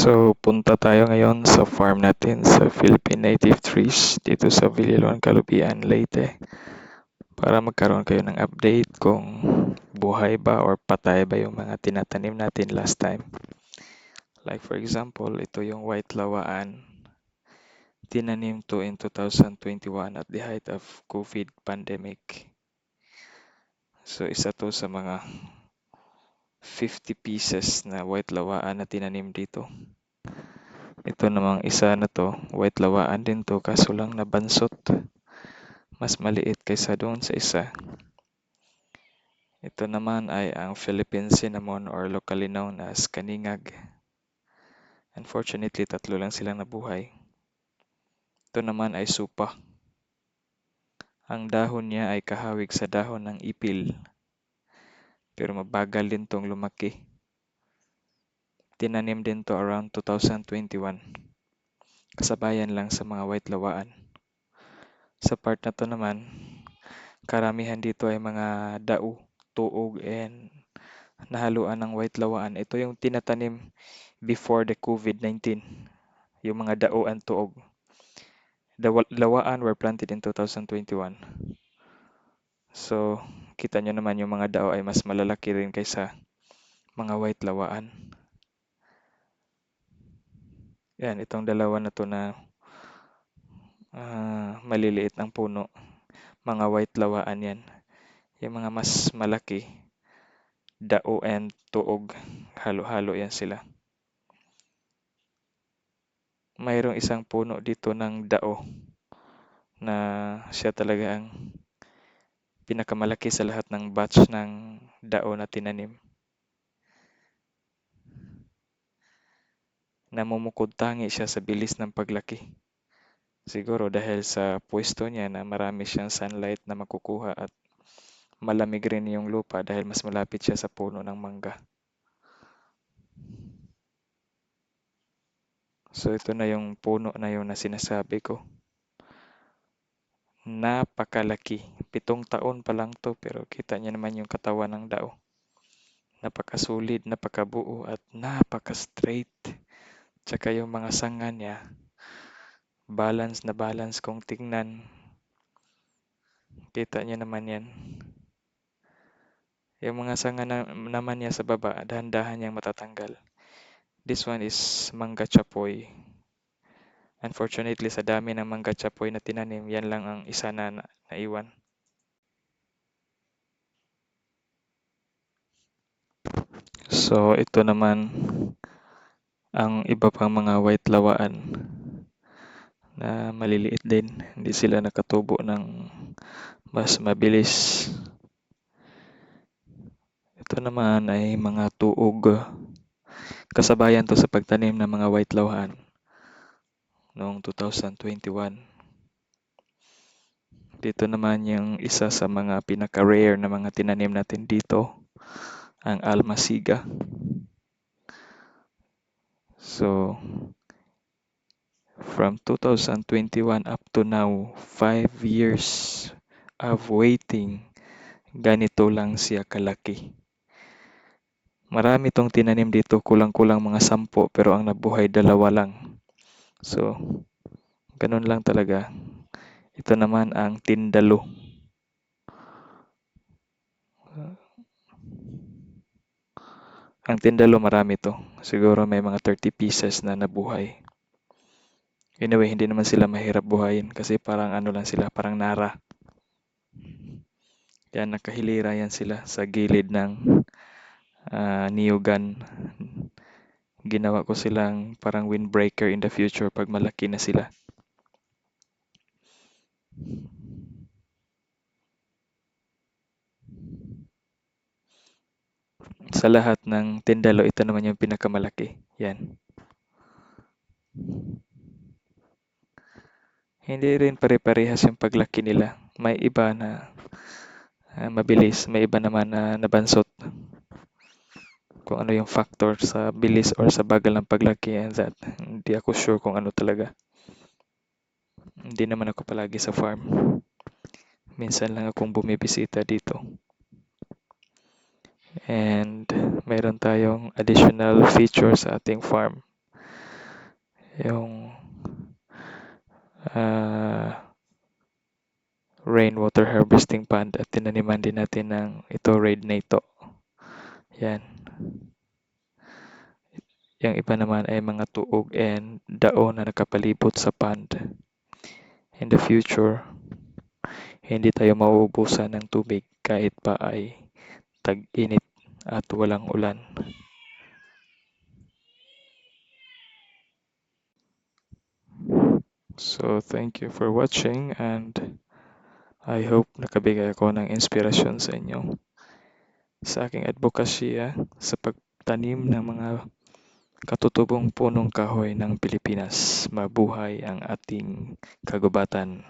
So, punta tayo ngayon sa farm natin sa Philippine Native Trees dito sa Villalon, Calubian, Leyte para magkaroon kayo ng update kung buhay ba or patay ba yung mga tinatanim natin last time. Like for example, ito yung white lawaan. Tinanim to in 2021 at the height of COVID pandemic. So, isa to sa mga 50 pieces na white lawaan na tinanim dito. Ito namang isa na to, white lawaan din to kaso lang nabansot. Mas maliit kaysa doon sa isa. Ito naman ay ang Philippine cinnamon or locally known as kaningag. Unfortunately, 3 lang silang nabuhay. Ito naman ay supa. Ang dahon niya ay kahawig sa dahon ng ipil. Pero mabagal din tong lumaki. Tinanim din to around 2021. Kasabayan lang sa mga white lawaan. Sa part na to naman, karamihan dito ay mga dao, tuog, and nahaluan ng white lawaan. Ito yung tinatanim before the COVID-19. Yung mga dao and tuog. The lawaan were planted in 2021. So, kita nyo naman yung mga dao ay mas malalaki rin kaysa mga white lawaan. Yan, itong dalawa na to na maliliit ang puno. Mga white lawaan yan. Yung mga mas malaki, dao and tuog. Halo-halo yan sila. Mayroong isang puno dito ng dao na siya talaga ang pinakamalaki sa lahat ng batch ng dao na tinanim. Namumukod tangi siya sa bilis ng paglaki. Siguro dahil sa pwesto niya na marami siyang sunlight na makukuha at malamig rin yung lupa dahil mas malapit siya sa puno ng mangga. So ito na yung puno na yun na sinasabi ko. Napakalaki. 7 taon pa lang to pero kita niya naman yung katawan ng dao. Napakasulid, napakabuo at napaka-straight. Tsaka yung mga sanga niya, balance na balance kung tingnan. Kita niya naman yan. Yung mga sanga naman niya sa baba, dahan-dahan niyang matatanggal. This one is mangga chapoy. Unfortunately, sa dami ng mangga chapoy na tinanim, yan lang ang isa na naiwan. So, ito naman ang iba pang mga white lawaan na maliliit din. Hindi sila nakatubo ng mas mabilis. Ito naman ay mga tuog. Kasabayan to sa pagtanim ng mga white lawaan noong 2021. Dito naman yung isa sa mga pinaka-rare na mga tinanim natin dito, ang almasiga. So, from 2021 up to now, 5 years of waiting, ganito lang siya kalaki. Marami tong tinanim dito, kulang-kulang mga 10 pero ang nabuhay 2 lang. So, ganun lang talaga. Ito naman ang tindalo. Ang tindalo marami to. Siguro may mga 30 pieces na nabuhay. Anyway, hindi naman sila mahirap buhayin kasi parang ano lang sila, parang nara. Yan, nakahilira yan sila sa gilid ng niyugan. Ginawa ko silang parang windbreaker in the future pag malaki na sila. Sa lahat ng tindalo, ito naman yung pinakamalaki. Yan. Hindi rin pare-parehas yung paglaki nila. May iba na mabilis, may iba naman na nabansot. Kung ano yung factor sa bilis or sa bagal ng paglaki and that, hindi ako sure kung ano talaga. Hindi naman ako palagi sa farm. Minsan lang akong bumibisita dito. And meron tayong additional feature sa ating farm. yung ah, rainwater harvesting pond at tinaniman din natin ng ito red NATO. Yan. Yung iba naman ay mga tuog and daon na nakapalibot sa pond. In the future, hindi tayo mauubusan ng tubig kahit pa ay tag-init at walang ulan. So, thank you for watching and I hope nakabigay ako ng inspirasyon sa inyo sa aking advokasya sa pagtanim ng mga katutubong punong kahoy ng Pilipinas. Mabuhay ang ating kagubatan.